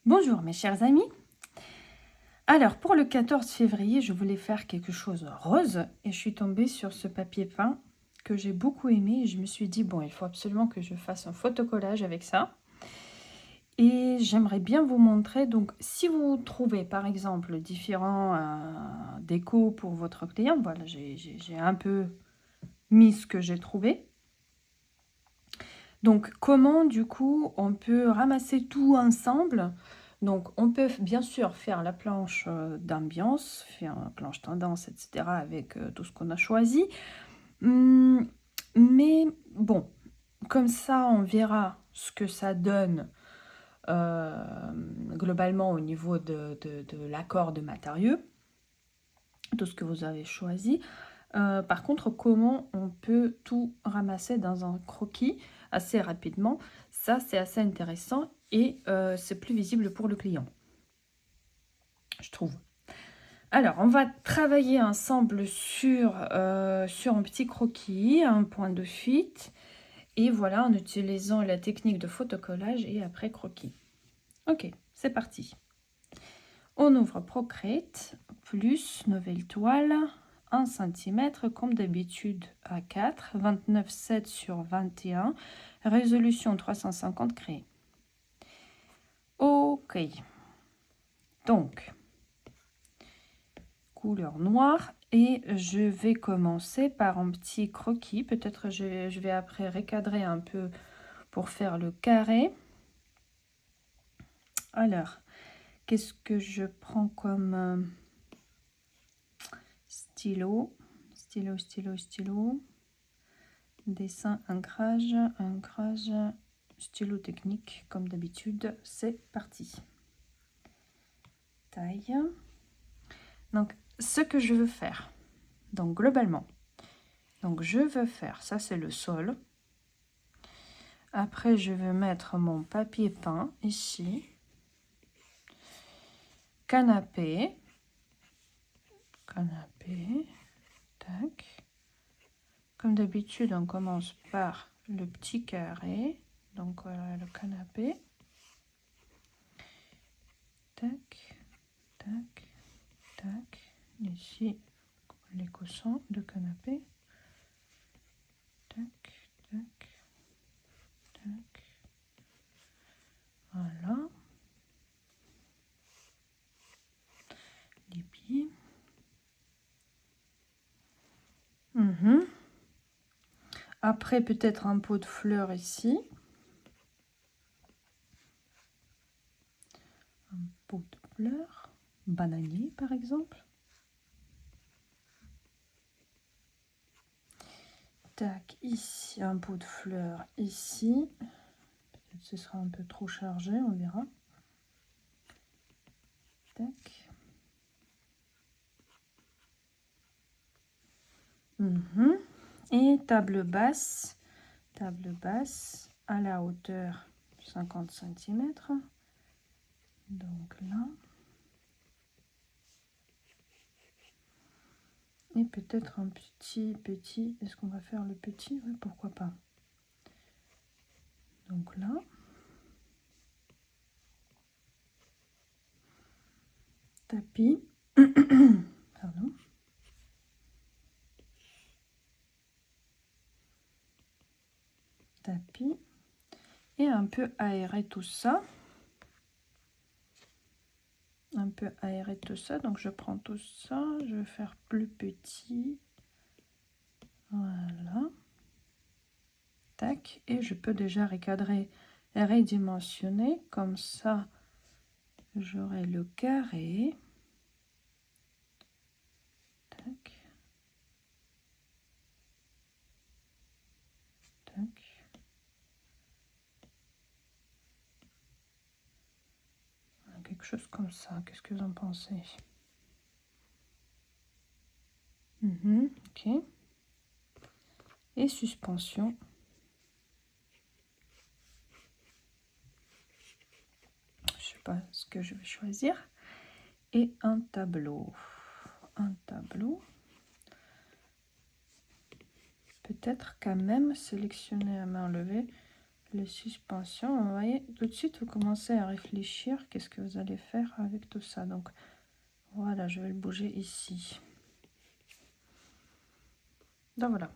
Bonjour mes chers amis. Alors pour le 14 février, je voulais faire quelque chose rose et je suis tombée sur ce papier peint que j'ai beaucoup aimé et je me suis dit bon, il faut absolument que je fasse un photocollage avec ça. Et j'aimerais bien vous montrer, donc si vous trouvez par exemple différents décos pour votre client, voilà, j'ai un peu mis ce que j'ai trouvé. Donc comment du coup on peut ramasser tout ensemble. Donc on peut bien sûr faire la planche d'ambiance, faire la planche tendance, etc. avec tout ce qu'on a choisi. Mais bon, comme ça on verra ce que ça donne globalement au niveau de l'accord de matériaux, tout ce que vous avez choisi. Par contre, comment on peut tout ramasser dans un croquis assez rapidement, ça c'est assez intéressant et c'est plus visible pour le client, je trouve. Alors, on va travailler ensemble sur un petit croquis, un point de fuite, et voilà, en utilisant la technique de photocollage et après croquis. Ok, c'est parti. On ouvre Procreate, plus nouvelle toile, 1 cm comme d'habitude A4, 29,7 sur 21, résolution 350 créée. Ok, donc couleur noire et je vais commencer par un petit croquis. Peut-être je vais après recadrer un peu pour faire le carré. Alors, qu'est-ce que je prends comme stylo? Stylo. Dessin, ancrage, stylo technique, comme d'habitude, c'est parti. Taille. Donc, ce que je veux faire, donc globalement, donc je veux faire, ça c'est le sol. Après, je vais mettre mon papier peint ici. Canapé. Tac. Comme d'habitude, on commence par le petit carré. Donc voilà le canapé. Tac. Ici, les coussins de canapé. Tac. Voilà. Les pieds. Après, peut-être un pot de fleurs ici. Un pot de fleurs. Bananier, par exemple. Tac, ici, un pot de fleurs ici. Peut-être ce sera un peu trop chargé, on verra. Tac. Et table basse à la hauteur 50 cm. Donc là. Et peut-être un petit. Est-ce qu'on va faire le petit? Oui, pourquoi pas. Donc là. Tapis. Pardon. Tapis. Et un peu aérer tout ça. Donc je prends tout ça, je vais faire plus petit. Voilà. Tac. Et je peux déjà recadrer et redimensionner. Comme ça, j'aurai le carré. Tac. Quelque chose comme ça. Qu'est-ce que vous en pensez? Ok. Et suspension. Je sais pas ce que je vais choisir. Et un tableau. Peut-être quand même sélectionner à main levée les suspensions. Vous voyez, tout de suite, vous commencez à réfléchir. Qu'est-ce que vous allez faire avec tout ça? Donc, voilà, je vais le bouger ici. Donc, voilà.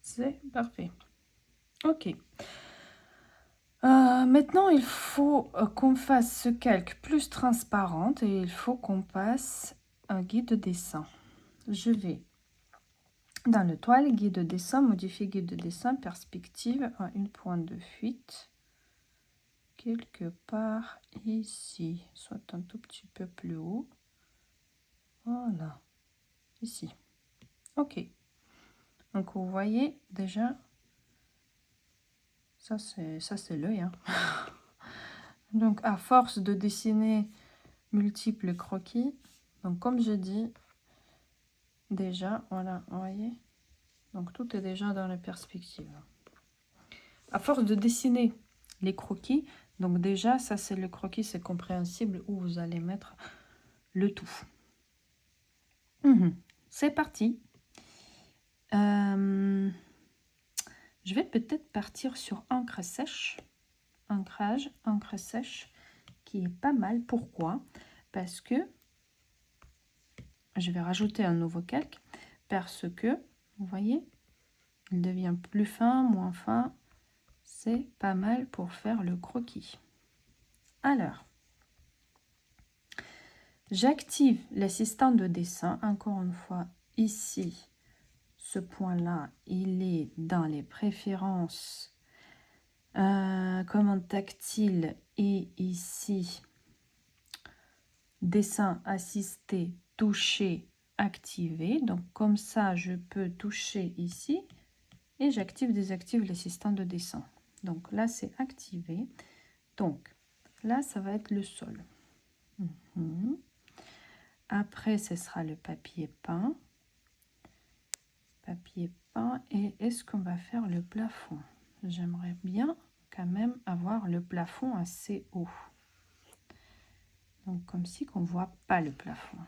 C'est parfait. Ok. Maintenant, il faut qu'on fasse ce calque plus transparente et il faut qu'on passe un guide de dessin. Je vais dans le toile, guide de dessin, modifier guide de dessin, perspective à une pointe de fuite. Quelque part ici, soit un tout petit peu plus haut. Voilà, ici. Ok. Donc vous voyez déjà, ça c'est l'œil. Hein. Donc à force de dessiner multiples croquis, donc comme je dis, déjà, voilà, vous voyez, donc tout est déjà dans la perspective. À force de dessiner les croquis, donc déjà, ça c'est le croquis, c'est compréhensible où vous allez mettre le tout. C'est parti. Je vais peut-être partir sur encre sèche, ancrage, encre sèche, qui est pas mal. Pourquoi? Parce que je vais rajouter un nouveau calque, parce que, vous voyez, il devient plus fin, moins fin. C'est pas mal pour faire le croquis. Alors, j'active l'assistant de dessin. Encore une fois, ici, ce point-là, il est dans les préférences commande tactile et ici, dessin assisté, toucher, activer. Donc, comme ça, je peux toucher ici et j'active, désactive l'assistant de dessin. Donc là, c'est activé. Donc, là, ça va être le sol. Après, ce sera le papier peint. Papier peint. Et est-ce qu'on va faire le plafond? J'aimerais bien quand même avoir le plafond assez haut. Donc, comme si qu'on ne voit pas le plafond.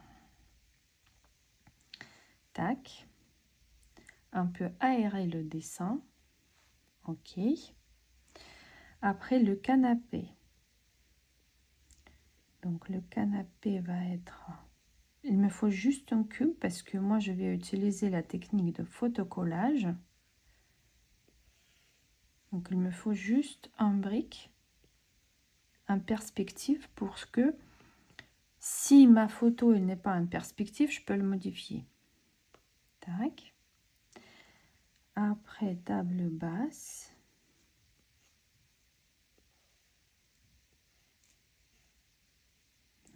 Tac. Un peu aérer le dessin. OK. Après, le canapé. Donc, le canapé va être... Il me faut juste un cube parce que moi, je vais utiliser la technique de photocollage. Donc, il me faut juste un brique, un perspective pour que si ma photo n'est pas en perspective, je peux le modifier. Tac. Après, table basse.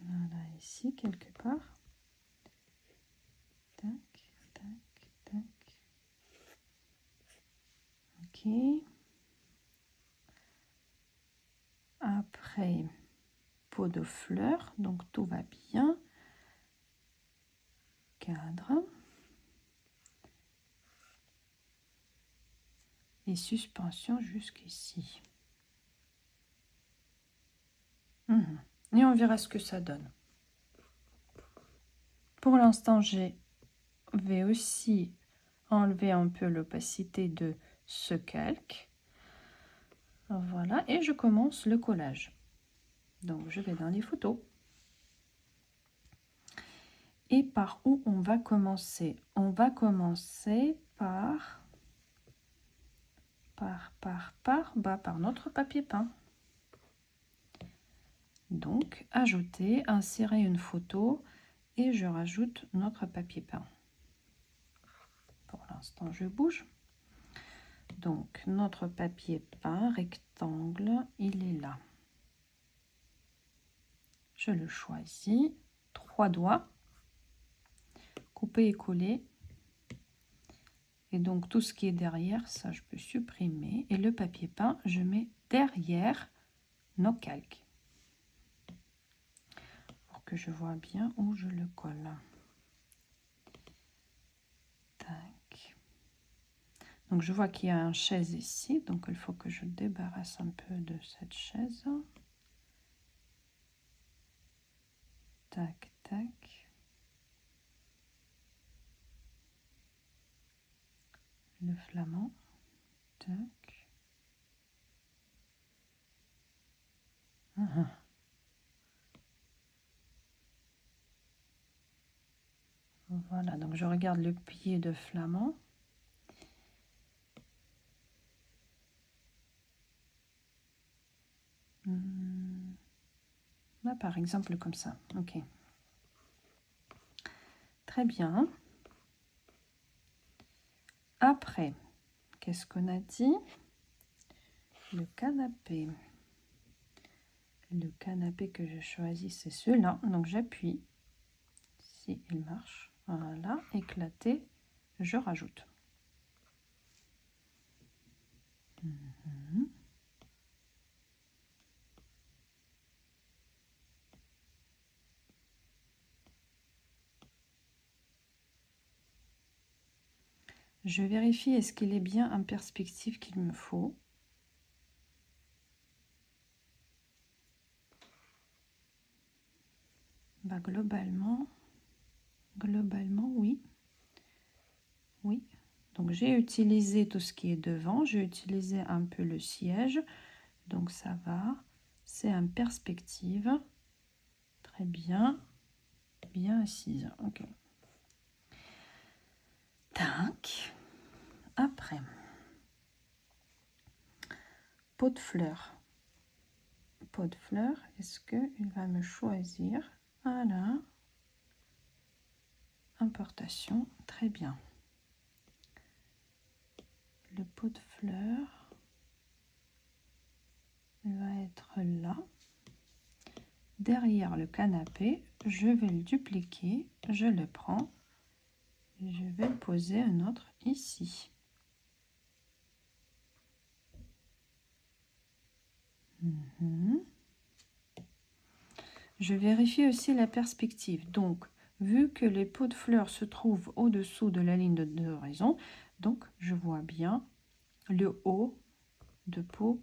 Voilà, ici, quelque part. Tac, tac, tac. OK. Après, pot de fleurs, donc tout va bien. Cadre. Et suspension jusqu'ici. Et on verra ce que ça donne. Pour l'instant, je vais aussi enlever un peu l'opacité de ce calque. Voilà, et je commence le collage. Donc, je vais dans les photos. Et par où on va commencer? On va commencer par notre papier peint. Donc, ajouter, insérer une photo et je rajoute notre papier peint. Pour l'instant, je bouge. Donc, notre papier peint rectangle, il est là. Je le choisis. 3 doigts. Couper et coller. Et donc, tout ce qui est derrière, ça, je peux supprimer. Et le papier peint, je mets derrière nos calques. Pour que je vois bien où je le colle. Tac. Donc, je vois qu'il y a une chaise ici. Donc, il faut que je débarrasse un peu de cette chaise. Tac, tac. le flamand. Tac. Voilà, donc je regarde le pied de flamand. Là, par exemple, comme ça. Ok. Très bien. Après, qu'est-ce qu'on a dit? Le canapé. Le canapé que je choisis, c'est celui-là. Donc, j'appuie. Si il marche. Voilà, éclaté. Je rajoute. Je vérifie est-ce qu'il est bien en perspective qu'il me faut. Bah, globalement, oui. Oui. Donc, j'ai utilisé tout ce qui est devant. J'ai utilisé un peu le siège. Donc, ça va. C'est en perspective. Très bien. Bien assise. Ok. Tac. Après. Pot de fleurs. Pot de fleurs. Est-ce qu'il va me choisir? Voilà. Importation. Très bien. Le pot de fleurs va être là. Derrière le canapé, je vais le dupliquer. Je le prends. Et je vais le poser un autre ici. Je vérifie aussi la perspective. Donc, vu que les pots de fleurs se trouvent au-dessous de la ligne d'horizon, donc je vois bien le haut de pot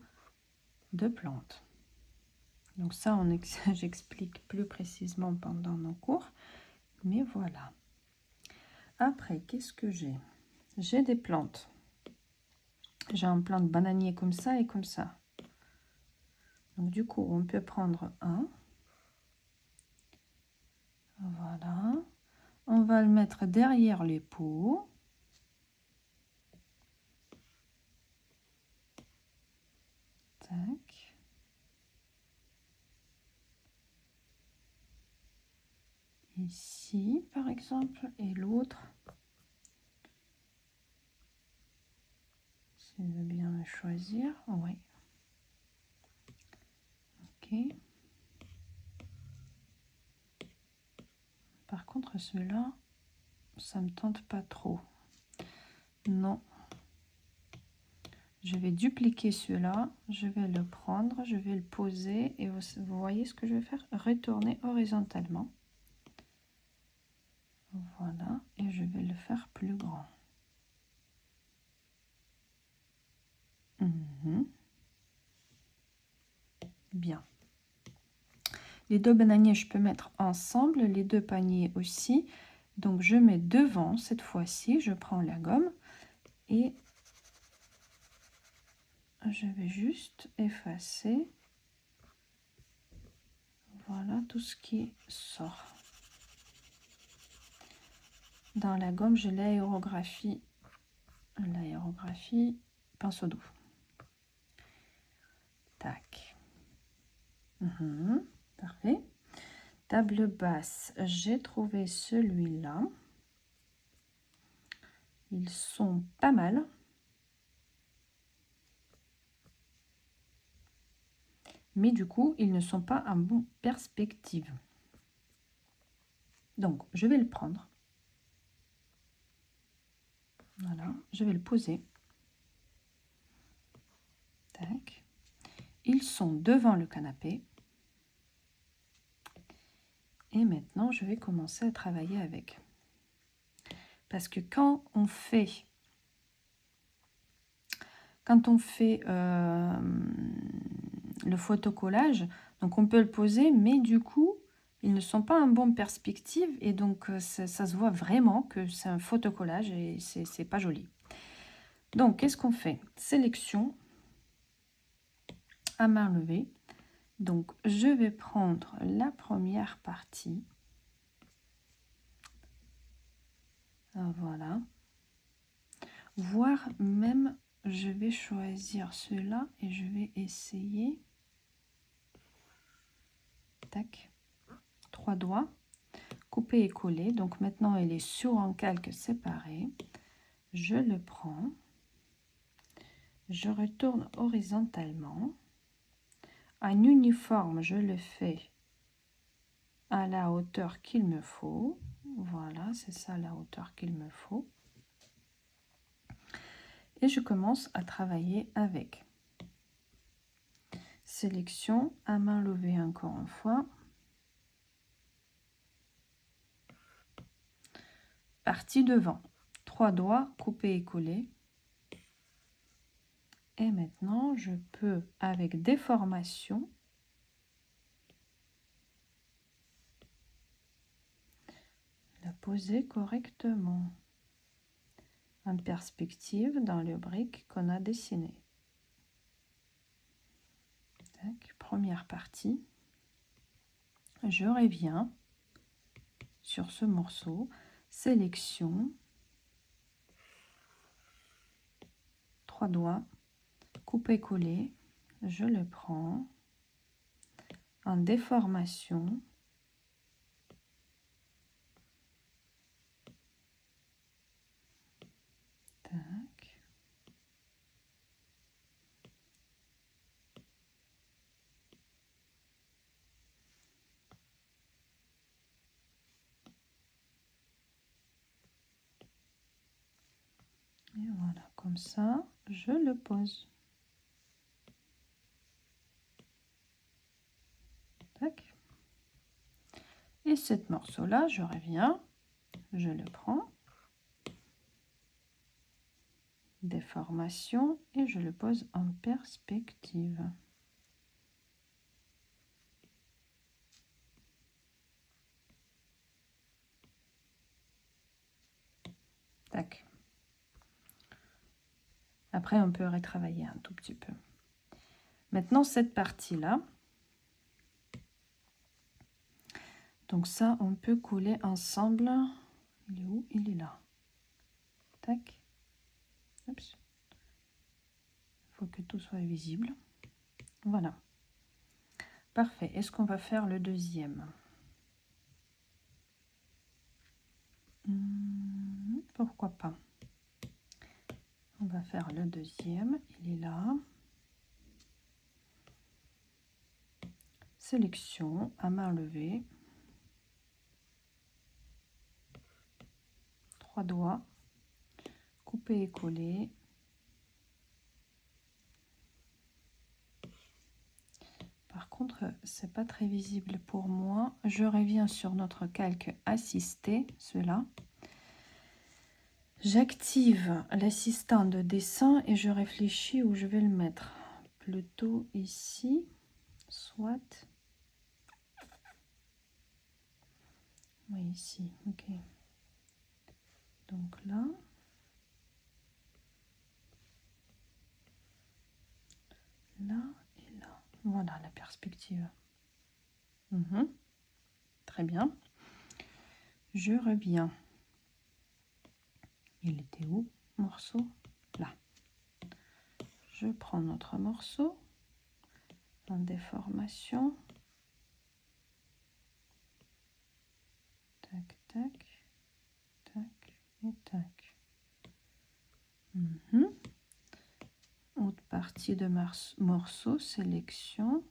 de plante. Donc ça, j'explique plus précisément pendant nos cours. Mais voilà. Après, qu'est-ce que j'ai? J'ai des plantes. J'ai un plant de bananier comme ça et comme ça. Donc du coup, on peut prendre un. Voilà. On va le mettre derrière les pots. Tac. Ici, par exemple, et l'autre. Si je veux bien me choisir. Oui. Ok. Par contre, celui-là, ça me tente pas trop. Non. Je vais dupliquer celui-là. Je vais le prendre. Je vais le poser. Et vous voyez ce que je vais faire? Retourner horizontalement. Voilà. Et je vais le faire plus grand. Bien. Les deux bananiers, je peux mettre ensemble. Les deux paniers aussi. Donc, je mets devant cette fois-ci. Je prends la gomme. Et je vais juste effacer. Voilà tout ce qui sort. Dans la gomme, j'ai l'aérographie. L'aérographie pinceau doux. Tac. Parfait. Table basse, j'ai trouvé celui-là. Ils sont pas mal. Mais du coup, ils ne sont pas en bonne perspective. Donc, je vais le prendre. Voilà, je vais le poser. Tac. Ils sont devant le canapé. Et maintenant, je vais commencer à travailler avec. Parce que quand on fait le photocollage, donc on peut le poser, mais du coup, ils ne sont pas en bonne perspective. Et donc, ça se voit vraiment que c'est un photocollage et c'est pas joli. Donc, qu'est-ce qu'on fait? Sélection à main levée. Donc, je vais prendre la première partie. Voilà. Voire même, je vais choisir ceux-là et je vais essayer. Tac. 3 doigts. Couper et coller. Donc, maintenant, il est sur un calque séparé. Je le prends. Je retourne horizontalement. Un uniforme, je le fais à la hauteur qu'il me faut. Voilà, c'est ça la hauteur qu'il me faut. Et je commence à travailler avec. Sélection à main levée encore une fois. Partie devant. 3 doigts, couper et coller. Et maintenant, je peux, avec déformation, la poser correctement en perspective dans le brique qu'on a dessiné. Tac, première partie. Je reviens sur ce morceau, sélection, 3 doigts, couper coller, je le prends en déformation. Tac. Et voilà, comme ça, je le pose. Tac. Et ce morceau-là, je reviens, je le prends, déformation, et je le pose en perspective. Tac. Après, on peut retravailler un tout petit peu. Maintenant, cette partie-là, donc ça, on peut coller ensemble. Il est où? Il est là. Tac. Oups. Il faut que tout soit visible. Voilà. Parfait. Est-ce qu'on va faire le deuxième? Pourquoi pas? On va faire le deuxième. Il est là. Sélection à main levée. 3 doigts. Couper et coller. Par contre, c'est pas très visible pour moi. Je reviens sur notre calque assisté, cela. J'active l'assistant de dessin et je réfléchis où je vais le mettre. Plutôt ici, soit. Oui, ici, ok. Donc là. Là et là. Voilà la perspective. Très bien. Je reviens. Il était où, morceau? Là. Je prends notre morceau en déformation. Tac, tac, tac et tac. Autre partie de morceau, sélection.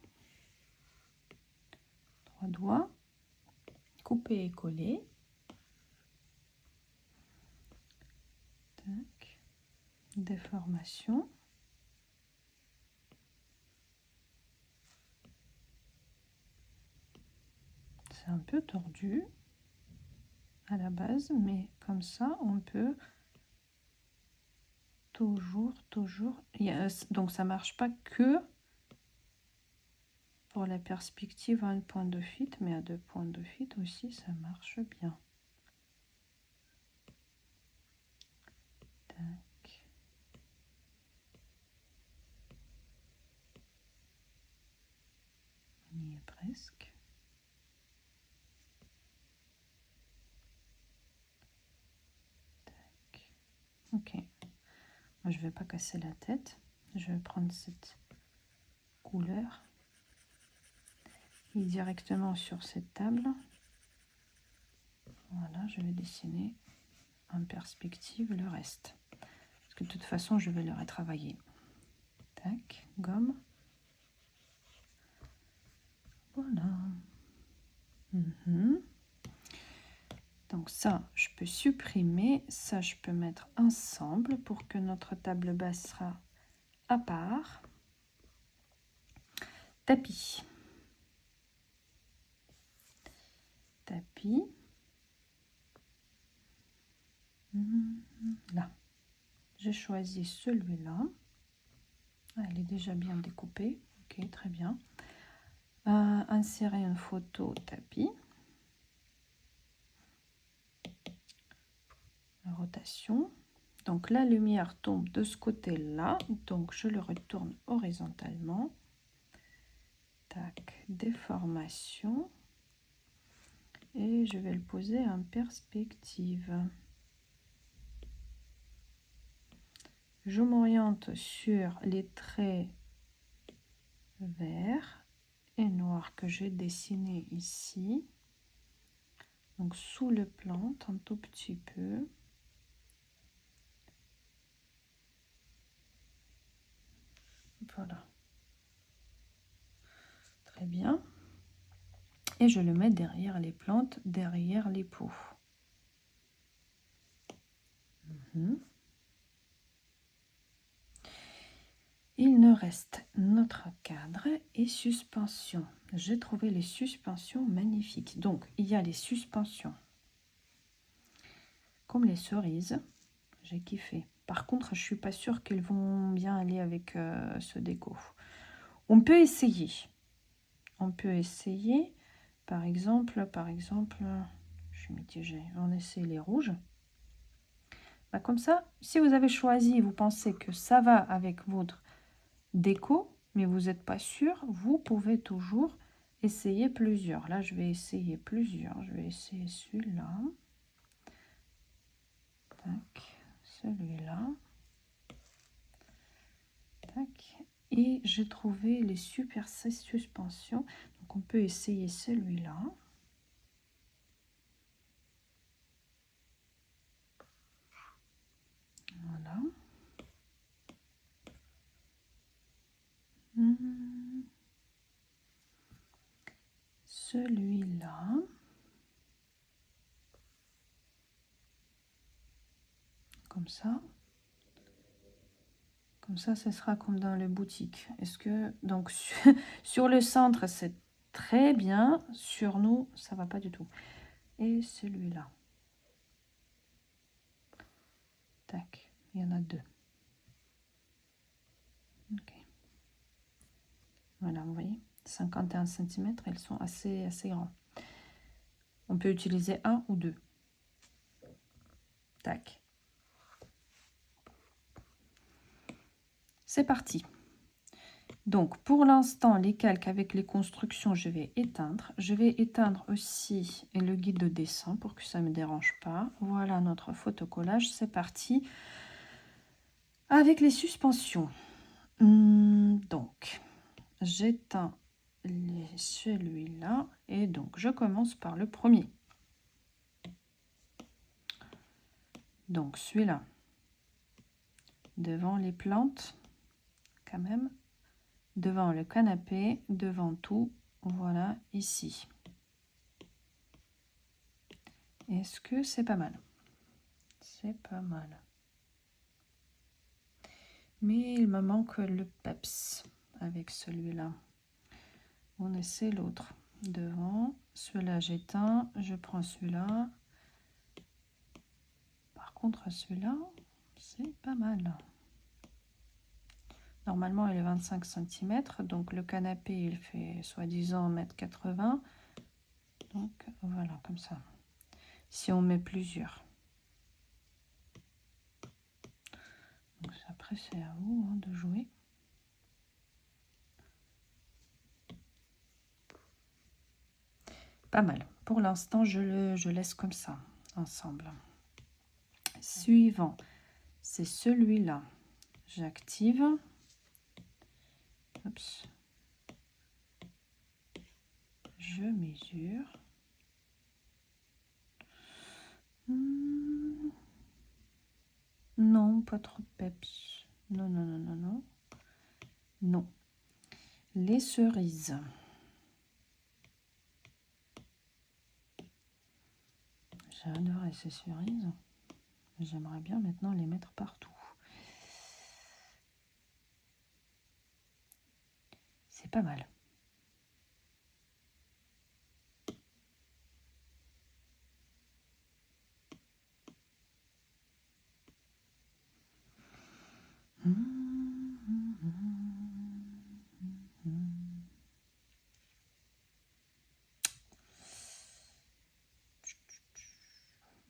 3 doigts. Couper et coller. Tac. Déformation. C'est un peu tordu à la base, mais comme ça, on peut toujours, donc ça marche pas que pour la perspective à un point de fuite, mais à 2 points de fuite aussi, ça marche bien. Tac. presque. Tac. Ok. Moi, je ne vais pas casser la tête. Je vais prendre cette couleur et directement sur cette table. Voilà, je vais dessiner en perspective le reste. Parce que de toute façon, je vais le retravailler. Tac, gomme. Voilà. Donc ça, je peux supprimer. Ça, je peux mettre ensemble pour que notre table basse sera à part. Tapis. Tapis. Là. J'ai choisi celui-là. Ah, il est déjà bien découpé. Ok, très bien. Insérer une photo tapis. Rotation. Donc la lumière tombe de ce côté-là. Donc je le retourne horizontalement. Tac, déformation. Et je vais le poser en perspective. Je m'oriente sur les traits verts et noirs que j'ai dessinés ici. Donc sous le plante un tout petit peu. Voilà. Très bien. Et je le mets derrière les plantes, derrière les pots. Il nous reste notre cadre et suspension. J'ai trouvé les suspensions magnifiques. Donc, il y a les suspensions comme les cerises. J'ai kiffé. Par contre, je suis pas sûre qu'elles vont bien aller avec ce déco. On peut essayer. On peut essayer. Par exemple, je suis mitigée. On essaie les rouges. Bah, comme ça, si vous avez choisi, vous pensez que ça va avec votre déco, mais vous n'êtes pas sûr, vous pouvez toujours essayer plusieurs. Là, je vais essayer plusieurs. Je vais essayer celui-là. Tac, celui-là. Tac. Et j'ai trouvé les super suspensions. Donc, on peut essayer celui-là. Voilà. Celui-là. Comme ça. Comme ça, ce sera comme dans les boutiques. Est-ce que... Donc, sur le centre, c'est très bien. Sur nous, ça va pas du tout. Et celui-là. Tac. Il y en a deux. Ok. Voilà, vous voyez. 51 cm, elles sont assez grands. On peut utiliser un ou deux. Tac. C'est parti. Donc, pour l'instant, les calques avec les constructions, je vais éteindre. Je vais éteindre aussi le guide de dessin pour que ça ne me dérange pas. Voilà notre photocollage. C'est parti. Avec les suspensions. Donc, j'éteins celui-là. Et donc, je commence par le premier. Donc, celui-là. Devant les plantes, quand même. Devant le canapé, devant tout, voilà, ici. Est-ce que c'est pas mal? C'est pas mal. Mais il me manque le peps avec celui-là. On essaie l'autre. Devant, celui-là j'éteins, je prends celui-là. Par contre, celui-là, c'est pas mal. Normalement, il est 25 cm, donc le canapé, il fait soi-disant 1,80 m. Donc voilà, comme ça. Si on met plusieurs. Donc après, c'est à vous de jouer. Pas mal. Pour l'instant, je laisse comme ça, ensemble. Suivant, c'est celui-là. J'active. Oups. Je mesure. Non, pas trop de peps. Non, non, non, non, non. Non. Les cerises. J'ai adoré ces cerises. J'aimerais bien maintenant les mettre partout. C'est pas mal.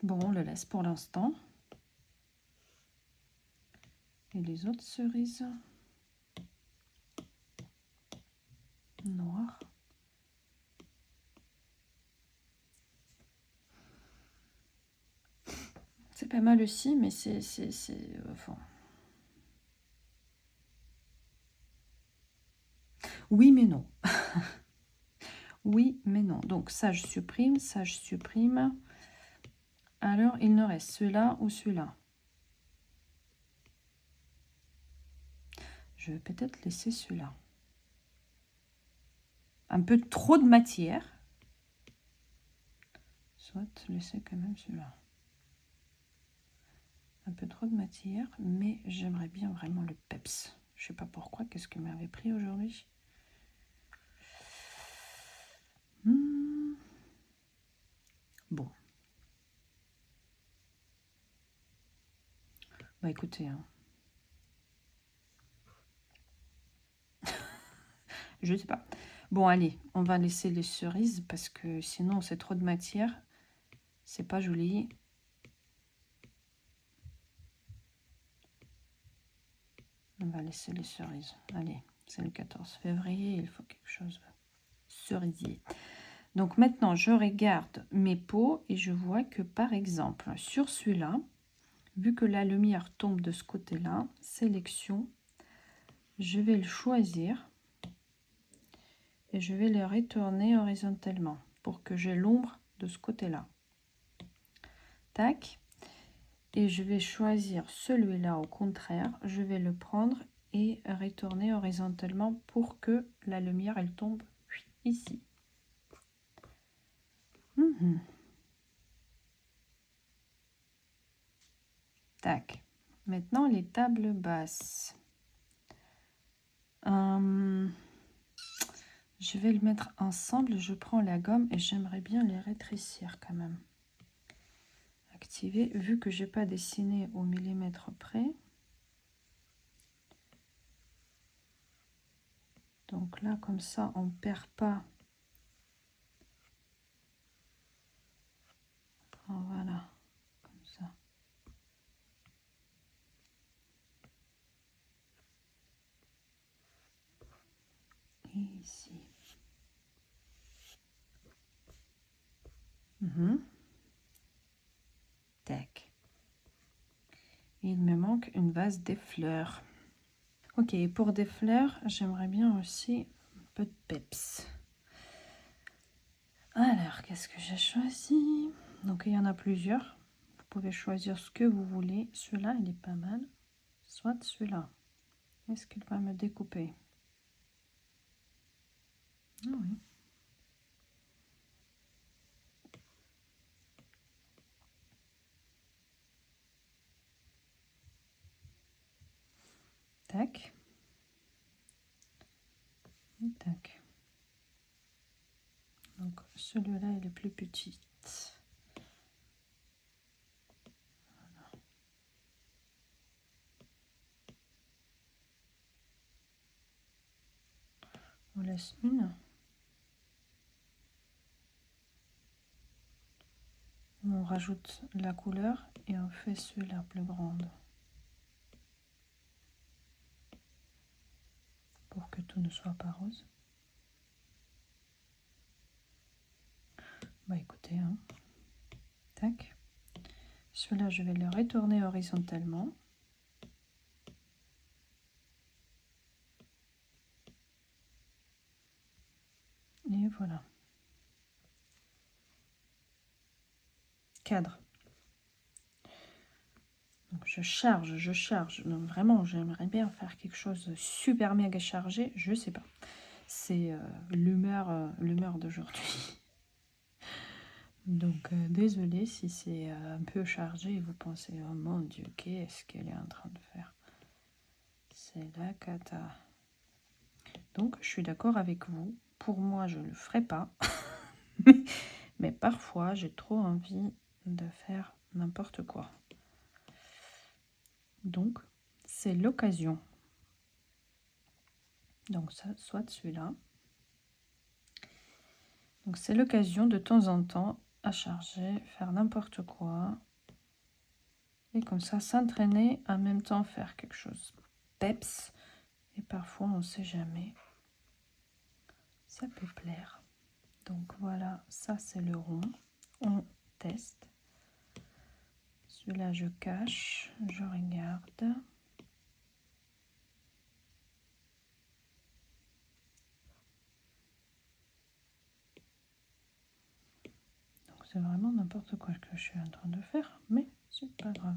Bon, on le laisse pour l'instant. Et les autres cerises noires. C'est pas mal aussi, mais c'est enfin. Oui, mais non. Oui, mais non. Donc ça, je supprime, ça, je supprime. Alors, il ne reste celui-là ou celui-là. Je vais peut-être laisser celui-là. Un peu trop de matière. Soit laisser quand même celui-là. Un peu trop de matière, mais j'aimerais bien vraiment le peps. Je sais pas pourquoi, qu'est-ce que m'avait pris aujourd'hui. Bon. Bah écoutez, hein. Je sais pas. Bon, allez, on va laisser les cerises parce que sinon c'est trop de matière. C'est pas joli. On va laisser les cerises. Allez, c'est le 14 février, il faut quelque chose cerisier. Donc maintenant, je regarde mes pots et je vois que par exemple, sur celui-là, vu que la lumière tombe de ce côté-là, sélection, je vais le choisir et je vais le retourner horizontalement pour que j'ai l'ombre de ce côté-là. Tac. Et je vais choisir celui-là au contraire. Je vais le prendre et retourner horizontalement pour que la lumière, elle tombe ici. Tac. Maintenant, les tables basses. Je vais le mettre ensemble. Je prends la gomme et j'aimerais bien les rétrécir quand même. Activer, vu que j'ai pas dessiné au millimètre près. Donc là, comme ça, on perd pas. Voilà, comme ça. Et ici. Tac. Il me manque une vase des fleurs. Ok, pour des fleurs, j'aimerais bien aussi un peu de peps. Alors, qu'est-ce que j'ai choisi? Donc, il y en a plusieurs. Vous pouvez choisir ce que vous voulez. Celui-là, il est pas mal. Soit celui-là. Est-ce qu'il va me découper? Ah oui. Tac. Et tac. Donc, celui-là, il est plus petit. Voilà. On laisse une. On rajoute la couleur et on fait celui-là plus grande. Pour que tout ne soit pas rose. Bah écoutez, hein. Tac. Celui-là, je vais le retourner horizontalement. Et voilà. Cadre. Donc je charge. Donc vraiment, j'aimerais bien faire quelque chose de super méga chargé. Je sais pas. C'est l'humeur d'aujourd'hui. Donc désolé si c'est un peu chargé et vous pensez, oh mon Dieu, qu'est-ce qu'elle est en train de faire? C'est la cata. Donc je suis d'accord avec vous. Pour moi, je ne le ferai pas. Mais parfois, j'ai trop envie de faire n'importe quoi. Donc, c'est l'occasion. Donc, ça, soit celui-là. Donc, c'est l'occasion de temps en temps à charger, faire n'importe quoi. Et comme ça, s'entraîner, en même temps faire quelque chose. Peps. Et parfois, on ne sait jamais. Ça peut plaire. Donc, voilà, ça, c'est le rond. On teste. Celui-là, je cache, je regarde. Donc, c'est vraiment n'importe quoi que je suis en train de faire, mais c'est pas grave.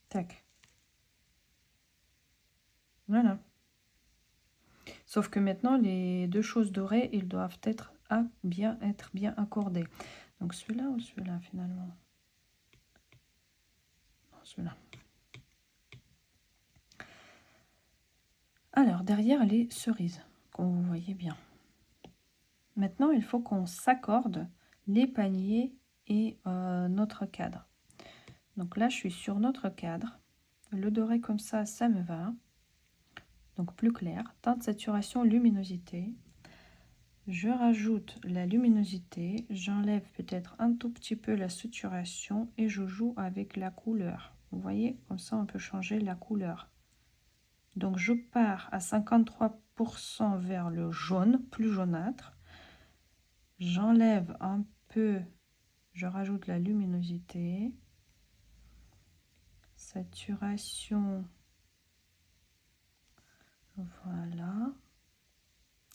Tac. Voilà. Sauf que maintenant, les deux choses dorées, ils doivent être bien accordés. Donc, celui-là ou celui-là, finalement? Non, celui-là. Alors, derrière les cerises, comme vous voyez bien. Maintenant, il faut qu'on s'accorde les paniers et notre cadre. Donc là, je suis sur notre cadre. Le doré comme ça me va. Donc plus clair. Teinte de saturation, luminosité. Je rajoute la luminosité. J'enlève peut-être un tout petit peu la saturation et je joue avec la couleur. Vous voyez, comme ça, on peut changer la couleur. Donc je pars à 53% vers le jaune, plus jaunâtre. J'enlève un peu, je rajoute la luminosité. Saturation. Voilà.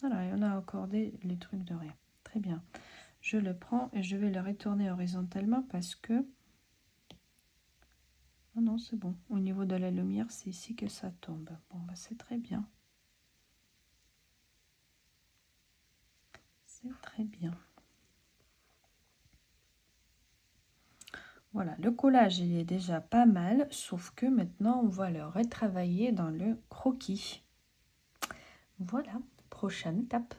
Voilà, et on a accordé les trucs de rien. Très bien. Je le prends et je vais le retourner horizontalement parce que... Oh non, c'est bon. Au niveau de la lumière, c'est ici que ça tombe. Bon, bah, c'est très bien. C'est très bien. Voilà, le collage, il est déjà pas mal, sauf que maintenant, on va le retravailler dans le croquis. Voilà, prochaine étape.